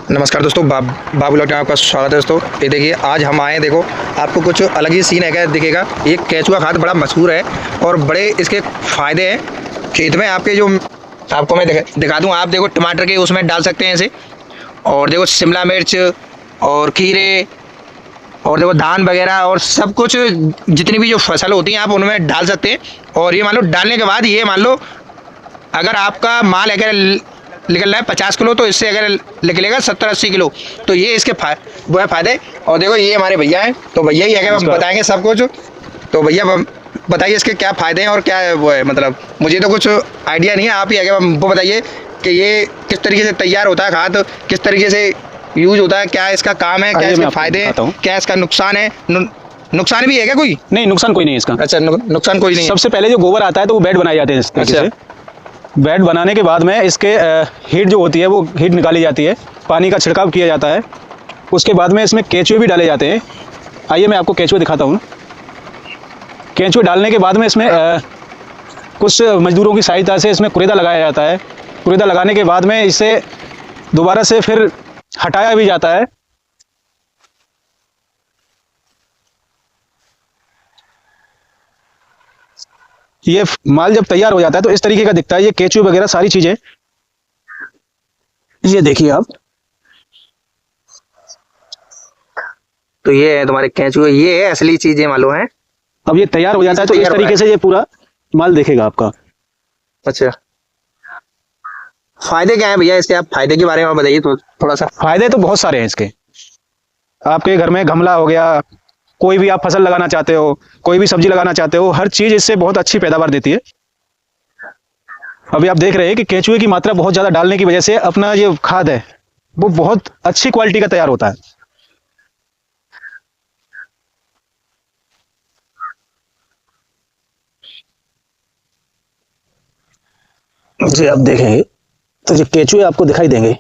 नमस्कार दोस्तों, बाबू लॉग में आपका स्वागत है दोस्तों। ये देखिए आज हम आए हैं, देखो आपको कुछ अलग ही सीन है क्या दिखेगा। ये केचुआ खाद बड़ा मशहूर है और बड़े इसके फ़ायदे हैं खेत में आपके। जो आपको मैं दिखा दूँ, आप देखो टमाटर के उसमें डाल सकते हैं इसे, और देखो शिमला मिर्च और खीरे और देखो धान वगैरह और सब कुछ जितनी भी जो फसल होती हैं आप उनमें डाल सकते हैं। और ये मान लो डालने के बाद ये मान लो अगर आपका माल अगर निकल रहा है 50 किलो, तो इससे अगर निकलेगा 70-80 किलो। तो ये इसके वो है फ़ायदे। और देखो ये हमारे भैया हैं, तो भैया ही अगर हम बताएंगे सब कुछ। तो भैया बताइए इसके क्या फ़ायदे हैं और क्या वो है, मतलब मुझे तो कुछ आइडिया नहीं है, आप ही अगर वो बताइए कि ये किस तरीके से तैयार होता है खाद, किस तरीके से यूज होता है, क्या इसका काम है, क्या इसके फ़ायदे हैं, क्या इसका नुकसान है। नुकसान भी है क्या कोई? नहीं, नुकसान कोई नहीं है इसका। अच्छा, नुकसान कोई नहीं है। सबसे पहले जो गोबर आता है तो वो बेड बनाए जाते हैं इस तरीके से। बेड बनाने के बाद में इसके हीट जो होती है वो हीट निकाली जाती है, पानी का छिड़काव किया जाता है। उसके बाद में इसमें केंचुए भी डाले जाते हैं। आइए मैं आपको केंचुए दिखाता हूँ। केंचुए डालने के बाद में इसमें कुछ मजदूरों की सहायता से इसमें कुरेदा लगाया जाता है। कुरेदा लगाने के बाद में इसे दोबारा से फिर हटाया भी जाता है। ये माल जब तैयार हो जाता है तो इस तरीके का दिखता है। ये केचुए वगैरह सारी चीजें, ये देखिए आप। तो ये है तुम्हारे केंचुए, ये है असली चीजें मालूम है। अब ये तैयार हो जाता है तो इस तरीके से ये पूरा माल देखेगा आपका। अच्छा, फायदे क्या है भैया इसके? आप फायदे के बारे में बताइए तो थोड़ा सा। फायदे तो बहुत सारे हैं इसके। आपके घर में गमला हो गया, कोई भी आप फसल लगाना चाहते हो, कोई भी सब्जी लगाना चाहते हो, हर चीज इससे बहुत अच्छी पैदावार देती है। अभी आप देख रहे हैं कि केंचुए की मात्रा बहुत ज्यादा डालने की वजह से अपना ये खाद है वो बहुत अच्छी क्वालिटी का तैयार होता है। जी आप देखेंगे तो ये केंचुए आपको दिखाई देंगे।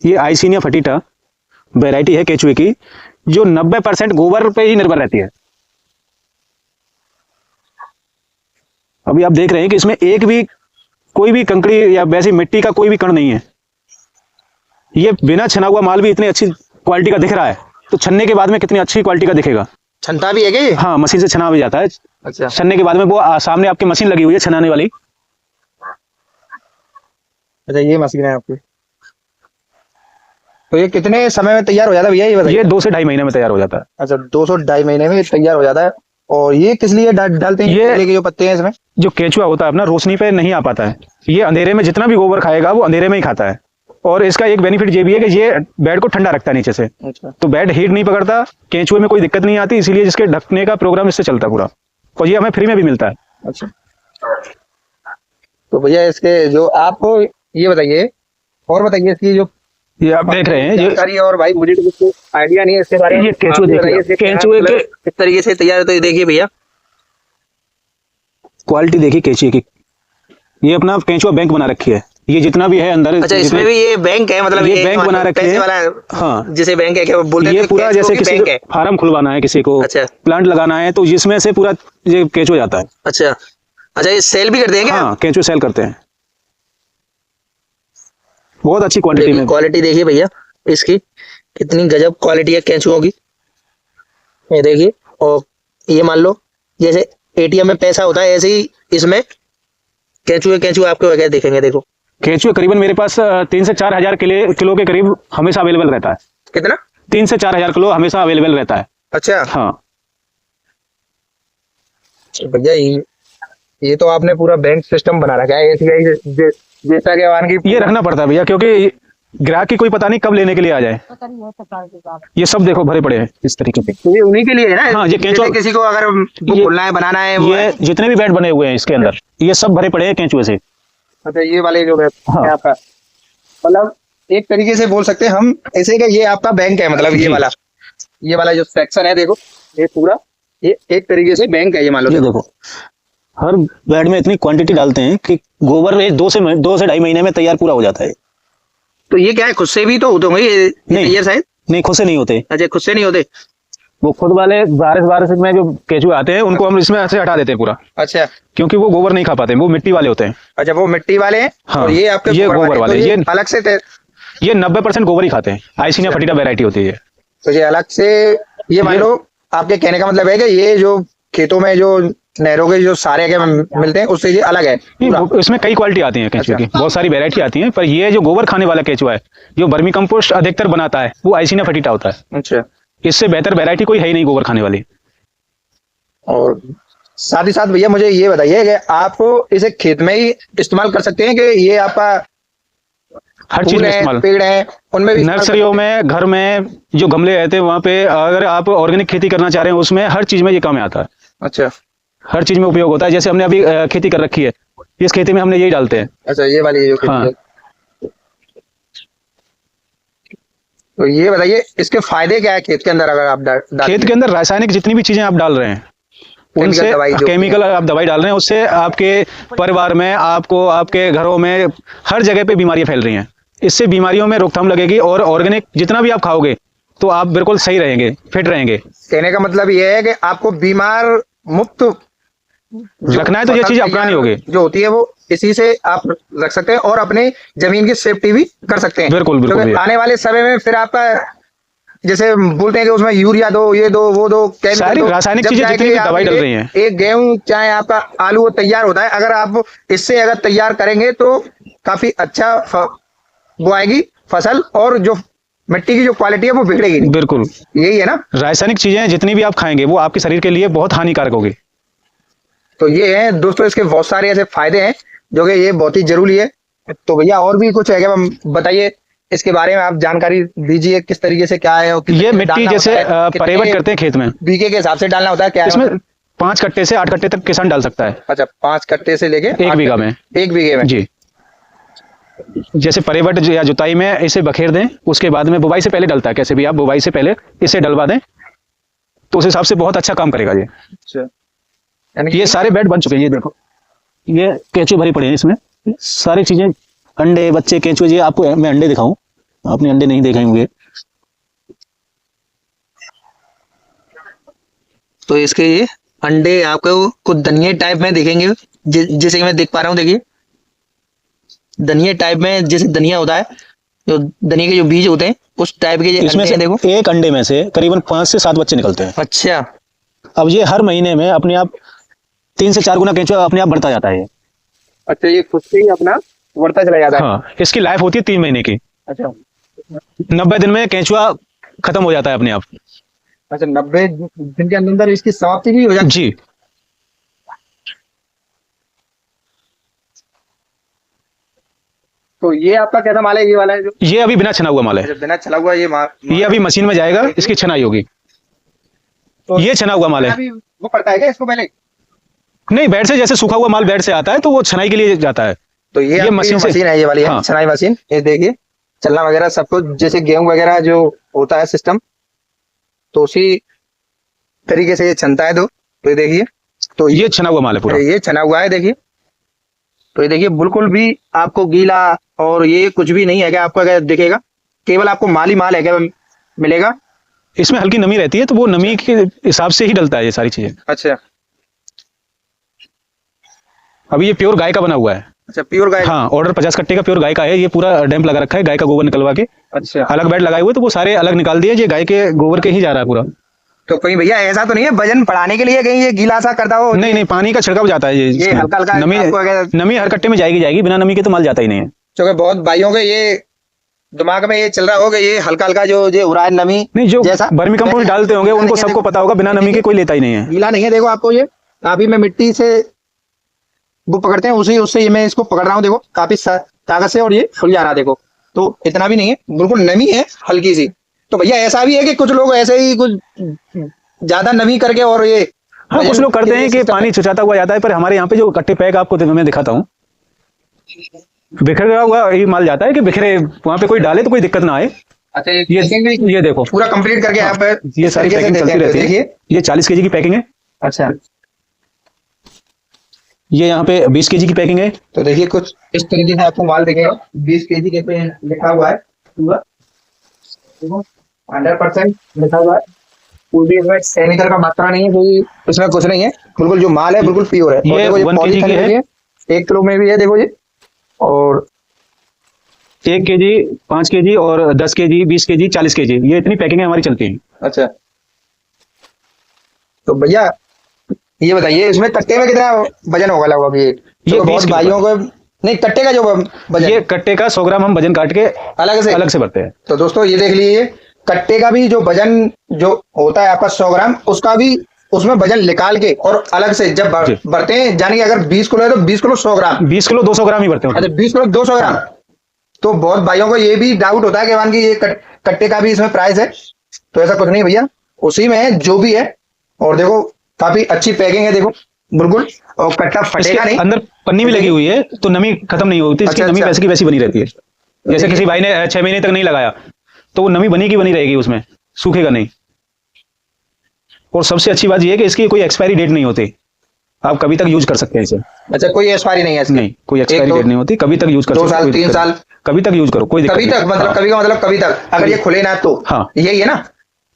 ये आइसिनिया फटीटा वैरायटी है केचुए की, जो 90% गोबर पे ही निर्भर रहती है। अभी आप देख रहे हैं कि इसमें एक भी कोई भी कंकड़ी या वैसी मिट्टी का कोई भी कण नहीं है। ये बिना छना हुआ माल भी इतनी अच्छी क्वालिटी का दिख रहा है, तो छनने के बाद में कितनी अच्छी क्वालिटी का दिखेगा। छनता भी है क्या ये? हाँ, मशीन से छना भी जाता है। अच्छा, छनने के बाद में वो सामने आपकी मशीन लगी हुई है छनाने वाली। अच्छा ये मशीन है आपकी। तो ये कितने समय में तैयार हो जाता है भैया, ये बताइए? ये 2 से ढाई महीने में तैयार हो जाता है। अच्छा, 2 से ढाई महीने में तैयार हो जाता है। और ये किस लिए डालते हैं? ये जो पत्ते हैं इसमें, जो केंचुआ होता है अपना रोशनी पे नहीं आ पाता है। ये अंधेरे में जितना भी गोबर खाएगा वो अंधेरे में ही खाता है। और इसका एक बेनिफिट ये भी है कि ये बेड को ठंडा रखता है नीचे से। अच्छा, तो बेड हीट नहीं पकड़ता, केंचुए में कोई दिक्कत नहीं आती, इसीलिए इसके ढकने का प्रोग्राम इससे चलता पूरा। और ये हमें फ्री में भी मिलता है। अच्छा, तो भैया इसके जो आपको ये बताइए, और बताइए इसकी जो ये आप देख रहे हैं ये, और भाई मुझे तो कुछ आइडिया नहीं है इसके बारे में। ये केंचुए देखिए, केंचुए के किस तरीके से तैयार होता है देखिए भैया। क्वालिटी देखिए केंचुए की। ये अपना केंचुआ बैंक बना रखी है, ये जितना भी है अंदर। अच्छा, इसमें भी ये बैंक है, मतलब ये बैंक बना रखी है वाला। हाँ, जिसे बैंक है क्या बोलते हैं? ये पूरा जैसे किसी फार्म खुलवाना है, किसी को अच्छा प्लांट लगाना है, तो जिसमें से पूरा ये केंचुआ जाता है। अच्छा अच्छा, ये सेल भी करते हैं क्या? हाँ, केंचुए सेल करते हैं बहुत अच्छी क्वांटिटी में। क्वालिटी देखिए भैया इसकी, कितनी गजब क्वालिटी है केंचुओं की। ये देखिए, और ये मान लो जैसे एटीएम में पैसा होता है ऐसे ही इसमें केंचुए आपको वगैरह देखेंगे। देखो केंचुए करीबन मेरे पास 3 से 4 हजार किलो के करीब हमेशा अवेलेबल रहता है। कितना? 3 से 4 हजार किलो हमेशा अवेलेबल रहता है। अच्छा हाँ भैया, ये तो आपने पूरा बैंक सिस्टम बना रखा है जैसा कि ये रखना पड़ता है भैया, क्योंकि ग्राहक की कोई पता नहीं कब लेने के लिए आ जाए। ये सब देखो भरे पड़े हैं इस तरीके से। तो ये उन्हीं के लिए है ना? हाँ, ये केंचुआ किसी को अगर खोलना है, बनाना है, ये जितने भी बेड बने हुए हैं इसके अंदर ये सब भरे पड़े हैं केंचुए से। अच्छा, ये वाले जो है हाँ, आपका मतलब एक तरीके से बोल सकते हैं हम ऐसे कि ये आपका बैंक है, मतलब ये वाला जो सेक्शन है देखो, ये पूरा ये एक तरीके से बैंक है। ये मान लो, ये देखो हर बेड में इतनी क्वांटिटी डालते हैं कि गोबर 2 से ढाई महीने में तैयार पूरा हो जाता है। तो ये क्या है, खुद से भी तो होते होंगे ये तैयार शायद? नहीं, खुद से नहीं होते। अच्छा, खुद से नहीं होते। वो खुद वाले बारिश में जो केचुए आते हैं उनको हम इसमें से हटा देते हैं पूरा, अच्छा, क्योंकि वो गोबर नहीं खा पाते, वो मिट्टी वाले होते हैं। अच्छा, वो मिट्टी वाले हैं। हाँ, और ये आपके ये गोबर वाले, तो ये अलग से ये 90% गोबर ही खाते हैं। आइसिनिया फटीटा वैरायटी होती है। तो ये अलग से, ये मान लो आपके कहने का मतलब है कि ये जो खेतों में जो नहरों के जो सारे के मिलते हैं उससे ये अलग है पूरा। इसमें कई क्वालिटी आती है केचुए अच्छा। की, बहुत सारी वैरायटी आती है, पर ये जो गोबर खाने वाला केचुआ है, जो वर्मी कंपोस्ट अधिकतर बनाता है, वो आइसिनिया फटीटा होता है। अच्छा, इससे बेहतर वैरायटी कोई है ही नहीं गोबर खाने वाली। और साथ ही साथ भैया मुझे ये बताइए कि आप इसे खेत में ही इस्तेमाल कर सकते हैं कि ये आपका हर चीज फूल में है, इस्तेमाल, पेड़ है, उनमें भी इस्तेमाल नर्सरियों में, घर में जो गमले रहते हैं वहाँ पे, अगर आप ऑर्गेनिक खेती करना चाह रहे हैं उसमें हर चीज में ये काम में आता है। अच्छा, हर चीज में उपयोग होता है। जैसे हमने अभी खेती कर रखी है, इस खेती में हमने यही डालते हैं। अच्छा, ये वाली जो खेती हाँ। है। तो ये बताइए इसके फायदे क्या है खेत के अंदर, अगर आप खेत के अंदर रासायनिक जितनी भी चीजें आप डाल रहे हैं, उनसे केमिकल आप दवाई डाल रहे हैं, उससे आपके परिवार में, आपको, आपके घरों में, हर जगह पे बीमारियां फैल रही हैं। इससे बीमारियों में रोकथाम लगेगी, और ऑर्गेनिक जितना भी आप खाओगे तो आप बिल्कुल सही रहेंगे, फिट रहेंगे। कहने का मतलब ये है कि आपको बीमार मुक्त रखना है तो ये चीज अपनानी होगी, जो होती है वो इसी से आप रख सकते हैं और अपने जमीन की सेफ्टी भी कर सकते हैं। बिल्कुल बिल्कुल। क्योंकि आने वाले समय में फिर आपका जैसे बोलते हैं कि उसमें यूरिया दो, ये दो, वो दो, सारी रासायनिक चीजें जितनी भी दवाई डल रही हैं। एक गेहूं चाहे आपका आलू वो तैयार होता है, अगर आप इससे अगर तैयार करेंगे तो काफी अच्छा वो आएगी फसल, और जो मिट्टी की जो क्वालिटी है वो बिगड़ेगी नहीं। बिल्कुल, यही है ना। रासायनिक चीजें जितनी भी आप खाएंगे वो आपके शरीर के लिए बहुत हानिकारक होगी। तो ये है दोस्तों, इसके बहुत सारे ऐसे फायदे हैं जो कि ये बहुत ही जरूरी है। तो भैया और भी कुछ है क्या, बताइए इसके बारे में, आप जानकारी दीजिए किस तरीके से क्या है। और ये मिट्टी जैसे परेवट करते हैं खेत में, बीघे के हिसाब से डालना होता है क्या है? इसमें 5 कट्टे से 8 कट्टे तक किसान डाल सकता है। अच्छा, 5 कट्टे से लेके 1 बीघा में। 1 बीघे में जी। जैसे परेवट या जुताई में इसे बखेर दें, उसके बाद में बुवाई से पहले डलता है, कैसे भी आप बुवाई से पहले इसे डलवा दें तो उस हिसाब से बहुत अच्छा काम करेगा ये। अच्छा, ये सारे बेड बन चुके हैं, ये देखो, ये केंचुए भरी पड़े हैं इसमें, सारी चीजें, अंडे, बच्चे, केंचुए। ये आपको मैं अंडे दिखाऊं, आपने अंडे नहीं देखे होंगे। तो इसके ये अंडे आपको कुछ धनिया टाइप में दिखेंगे, जैसे कि मैं देख पा रहा हूँ। देखिए धनिया टाइप में, जैसे धनिया होता है, जो धनिया के जो बीज होते हैं उस टाइप के इसमें से देखो, एक अंडे में से करीबन 5 से 7 बच्चे निकलते हैं। अच्छा, अब ये हर महीने में अपने आप 3 से 4 गुना केंचुआ अपने आप बढ़ता जाता है। अच्छा, ये खुद से ही अपना बढ़ता चला जाता है। हाँ, इसकी लाइफ होती है 3 महीने की। अच्छा, 90 दिन में केंचुआ खत्म हो जाता है अपने आप। अच्छा, 90 दिन के अंदर इसकी समाप्ति भी हो जाती है। जी। तो ये आपका कैसा माल है, ये वाला है जो? ये अभी बिना छना हुआ माल है। बिना छला हुआ ये माल, ये अभी मशीन में जाएगा, इसकी छनाई होगी। तो ये छना हुआ माल है। अभी वो पड़ता है क्या इसको पहले? नहीं, बेड से, जैसे सूखा हुआ माल बेड से आता है तो वो छनाई के लिए जाता है। तो ये मशीन है, ये वाली है छनाई मशीन। ये देखिए चलना वगैरह सब कुछ, जैसे गेहूं वगैरह जो होता है सिस्टम, तो उसी तरीके से ये छनता है। तो ये देखिए, तो ये छना हुआ माल है पूरा। ये छना हुआ है, देखिए। तो ये देखिए बिल्कुल भी आपको गीला और ये कुछ भी नहीं है क्या आपको, अगर दिखेगा केवल आपको माल ही माल है क्या मिलेगा। इसमें हल्की नमी रहती है, तो वो नमी के हिसाब से ही डलता है ये सारी चीजें। अच्छा, अभी ये प्योर गाय का बना हुआ है। अच्छा, प्योर गाय। हाँ, ऑर्डर 50 कट्टे का प्योर गाय का है। ये पूरा डैम्प लगा रखा है, गाय का गोबर निकलवा के। अच्छा, अलग बेड लगाए हुए, तो वो सारे अलग निकाल दिए, ये गाय के गोबर के ही जा रहा है पूरा। तो कहीं भैया ऐसा तो नहीं है वजन बढ़ाने के लिए कहीं ये गीला सा करता हो? नहीं नहीं, पानी का छिड़काव जाता है ये हल्का हल्का नमी हर कट्टे में जाएगी, बिना नमी के तो माल जाता ही नहीं है। क्योंकि बहुत भाइयों के ये दिमाग में ये चल रहा होगा, ये हल्का हल्का जो हो रहा है नमी नहीं, जो जैसा वर्मी कंपोस्ट डालते होंगे उनको सबको पता होगा, बिना नमी के कोई लेता ही नहीं है। गीला नहीं है। देखो आपको ये काफी, मैं मिट्टी से वो पकड़ते हैं उसी उससे ये मैं इसको पकड़ रहा हूँ, देखो काफी ताकत से, और ये खुल जा रहा है। देखो तो इतना भी नहीं है, बिल्कुल नमी है हल्की सी। तो भैया ऐसा भी है कि कुछ लोग ऐसे ही कुछ ज्यादा नमी करके, और ये हाँ, कुछ लोग करते हैं कि पानी छुचाता हुआ जाता है, पर हमारे यहाँ पे जो कट्टे पैक आपको मैं दिखाता हूँ, बिखरा हुआ ही माल जाता है, कि बिखरे वहां पे कोई डाले तो कोई दिक्कत ना आए। अच्छा, ये देखो पूरा कंप्लीट करके यहाँ पे ये सारी पैकिंग चलती रहती है। ये 40 kg की पैकिंग है। अच्छा, ये यहाँ पे 20 kg की पैकिंग है। तो देखिए कुछ इस तरीके से आपको माल दिखेगा, 20 kg के पे लिखा हुआ है पूरा, 100% लिखा हुआ है। कोई भी इसमें केमिकल का मात्रा नहीं है, कोई इसमें कुछ नहीं है, बिल्कुल जो माल है बिल्कुल प्योर है। और ये देखो ये 1 kg की पॉलीथिन है। में भी है, 1 किलो में भी है, देखो ये। और 1 kg, 5 kg और 10 kg, 20 kg, 40 kg, ये इतनी पैकिंग हमारी चलती है। अच्छा, तो भैया ये बताइए इसमें कट्टे में कितना वजन होगा लगभग? ये तो 20 बहुत किलो भाइयों को नहीं, कट्टे का जो वजन ये कट्टे का 100 ग्राम हम वजन काट के अलग से भरते हैं। तो दोस्तों ये देख लीजिए, कट्टे का भी जो वजन जो होता है आपका 100 ग्राम, उसका भी उसमें वजन निकाल के और अलग से जब भरते हैं, यानी कि अगर 20 किलो है तो 20 किलो 100 ग्राम, 20 किलो 200 ग्राम ही भरते हैं। अच्छा 20 किलो 200 ग्राम। तो बहुत भाइयों को ये भी डाउट होता है कि मान की ये कट्टे का भी इसमें प्राइस है, तो ऐसा कुछ नहीं भैया, उसी में है जो भी है। और देखो काफी अच्छी पैकिंग है, देखो बिल्कुल, और कट्टा फटेगा नहीं। अंदर पन्नी भी लगी हुई है तो नमी खत्म नहीं होती, इसकी नमी वैसे की वैसी बनी रहती है। जैसे किसी भाई ने 6 महीने तक नहीं लगाया तो वो नमी बनी की बनी रहेगी, उसमें सूखेगा नहीं। और सबसे अच्छी बात ये है कि इसकी कोई एक्सपायरी डेट नहीं होती, आप कभी तक यूज कर सकते हैं इसे। अच्छा, कोई एक्सपायरी नहीं है इसकी? नहीं, कोई एक्सपायरी डेट नहीं होती, कभी तक यूज कर सकते 2 साल 3 साल कभी तक यूज करो, कोई दिक्कत कभी तक, मतलब कभी का मतलब कभी तक, अगर ये खुले ना तो। हाँ, यही है ना,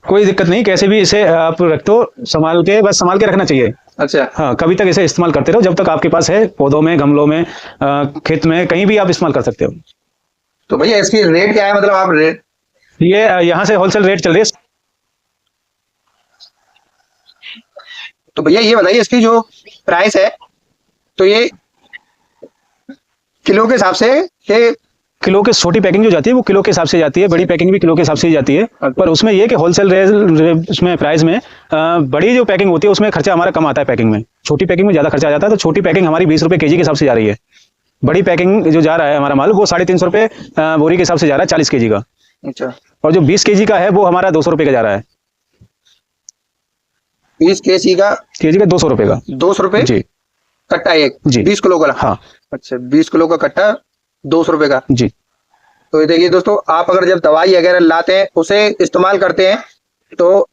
कोई दिक्कत नहीं, कैसे भी इसे आप रख दो, संभाल के, बस संभाल के रखना चाहिए। अच्छा हाँ, कभी तक इसे इस्तेमाल करते रहो, जब तक आपके पास है, पौधों में, गमलों में, खेत में, कहीं भी आप इस्तेमाल कर सकते हो। तो भैया इसकी रेट क्या है, मतलब आप रेट? ये यहाँ से होलसेल रेट चल रही है। तो भैया ये बताइए इसकी जो प्राइस है, तो ये किलो के हिसाब से, ये किलो के छोटी पैकिंग जो जाती है वो किलो के हिसाब से जाती है, बड़ी पैकिंग भी किलो के हिसाब से ही जाती है। पर उसमें ये कि होलसेल उसमें प्राइस में बड़ी जो पैकिंग होती है उसमें खर्चा हमारा कम आता है पैकिंग में, छोटी पैकिंग में ज्यादा खर्चा आ जाता है। तो छोटी पैकिंग हमारी 20 रुपए केजी के हिसाब से जा रही है, बड़ी पैकिंग जो जा रहा है हमारा माल वो 350 रुपए बोरी के हिसाब से जा रहा है, 40 केजी का। अच्छा, और जो 20 केजी का है वो हमारा 200 रुपए का जा रहा है। 20 केजी का 200 रुपए का, 200 रुपए जी कट्टा एक जी 20 किलो का? हाँ अच्छा, 20 किलो का कट्टा 200 रुपए का। जी। तो ये देखिए दोस्तों, आप अगर जब दवाई वगैरह लाते हैं उसे इस्तेमाल करते हैं, तो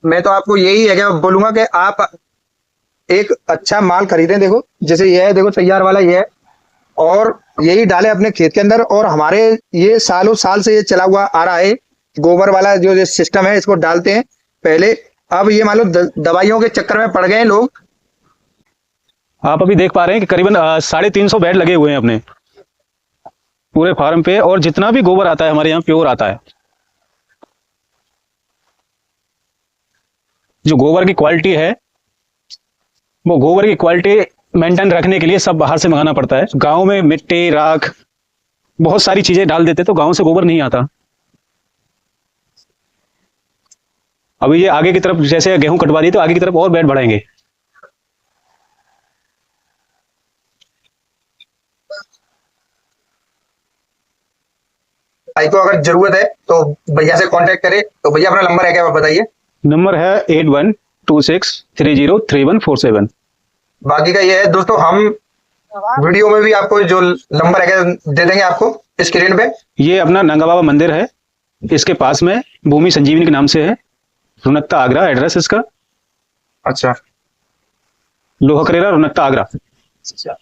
मैं तो आपको यही है कि बोलूंगा कि आप एक अच्छा माल खरीदें। देखो जैसे ये है, देखो तैयार वाला ये है, और यही डालें अपने खेत के अंदर। और हमारे ये सालों साल से ये चला हुआ आ रहा है, गोबर वाला जो सिस्टम है, इसको डालते हैं पहले। अब ये मान लो दवाइयों के चक्कर में पड़ गए हैं लोग। आप अभी देख पा रहे हैं कि करीबन 350 बेड लगे हुए हैं अपने पूरे फार्म पे, और जितना भी गोबर आता है हमारे यहाँ प्योर आता है। जो गोबर की क्वालिटी है, वो गोबर की क्वालिटी मेंटेन रखने के लिए सब बाहर से मंगाना पड़ता है। गांव में मिट्टी, राख, बहुत सारी चीजें डाल देते तो गांव से गोबर नहीं आता। अभी ये आगे की तरफ जैसे गेहूं कटवा दी तो आगे की तरफ और बेड बढ़ाएंगे। भाई को अगर जरूरत है तो भैया से कांटेक्ट करे। तो भैया अपना नंबर है क्या, बताइए? नंबर है 8126303147। बाकी का ये है दोस्तों, हम वीडियो में भी आपको जो नंबर है क्या दे देंगे आपको स्क्रीन पे। ये अपना नंगा बाबा मंदिर है, इसके पास में भूमि संजीवनी के नाम से है, रुनकता आगरा एड्रेस इसका। अच्छा, लोहकरेरा रुनकता आगरा। अच्छा।